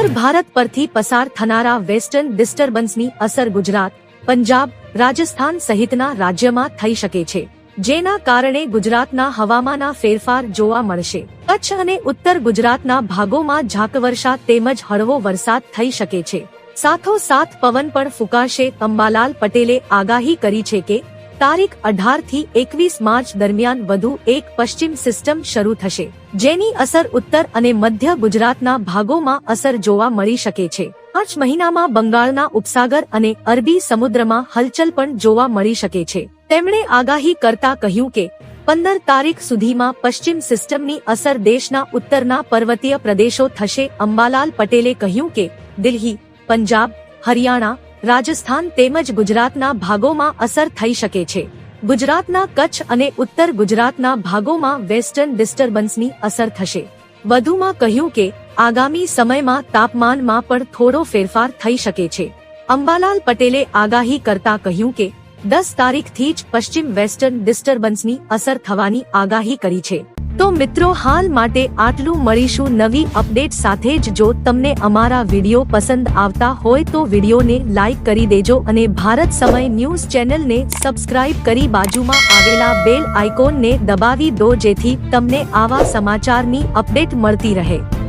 ઉત્તર ભારત પરથી પસાર થનારા વેસ્ટર્ન ડિસ્ટર્બન્સની અસર ગુજરાત, પંજાબ, રાજસ્થાન સહિતના રાજ્યમાં થઈ શકે છે, જેના કારણે ગુજરાતના હવામાનના ફેરફાર જોવા મળશે। કચ્છ અને ઉત્તર ગુજરાતના ભાગોમાં ઝાકવર્ષા તેમજ હળવો વરસાદ થઈ શકે છે। સાથોસાથ પવન પણ ફૂંકાશે। અંબાલાલ પટેલે આગાહી કરી છે કે તારીખ 18 થી 21 માર્ચ દરમિયાન વધુ એક પશ્ચિમ સિસ્ટમ શરૂ થશે, જેની અસર ઉત્તર અને મધ્ય ગુજરાતના ભાગોમાં અસર જોવા મળી શકે છે। માર્ચ મહિનામાં બંગાળના ઉપસાગર અને અરબી સમુદ્રમાં હલચલ પણ જોવા મળી શકે છે। તેમણે આગાહી કરતા કહ્યું કે 15 તારીખ સુધીમાં પશ્ચિમ સિસ્ટમની અસર દેશના ઉત્તરના પર્વતીય પ્રદેશો થશે। અંબાલાલ પટેલે કહ્યું કે દિલ્હી, પંજાબ, હરિયાણા, રાજસ્થાન તેમજ ગુજરાતના ભાગોમાં અસર થઈ શકે છે। ગુજરાતના કચ્છ અને ઉત્તર ગુજરાતના ભાગોમાં વેસ્ટર્ન ડિસ્ટર્બન્સની અસર થશે। વધુમાં કહ્યું કે આગામી સમયમાં તાપમાનમાં પણ થોડો ફેરફાર થઈ શકે છે। અંબાલાલ પટેલે આગાહી કરતા કહ્યું કે 10 તારીખથી જ પશ્ચિમ વેસ્ટર્ન ડિસ્ટર્બન્સની અસર થવાની આગાહી કરી છે। તો મિત્રો, હાલ માટે આટલું। મળીશું નવી અપડેટ સાથે જ। જો તમને અમારા વિડીયો પસંદ આવતા હોય તો વિડીયોને લાઈક કરી દેજો અને ભારત સમય ન્યૂઝ ચેનલને સબસ્ક્રાઇબ કરી બાજુમાં આવેલા બેલ આઇકોનને દબાવી દો, જેથી તમને આવા સમાચારની અપડેટ મળતી રહે।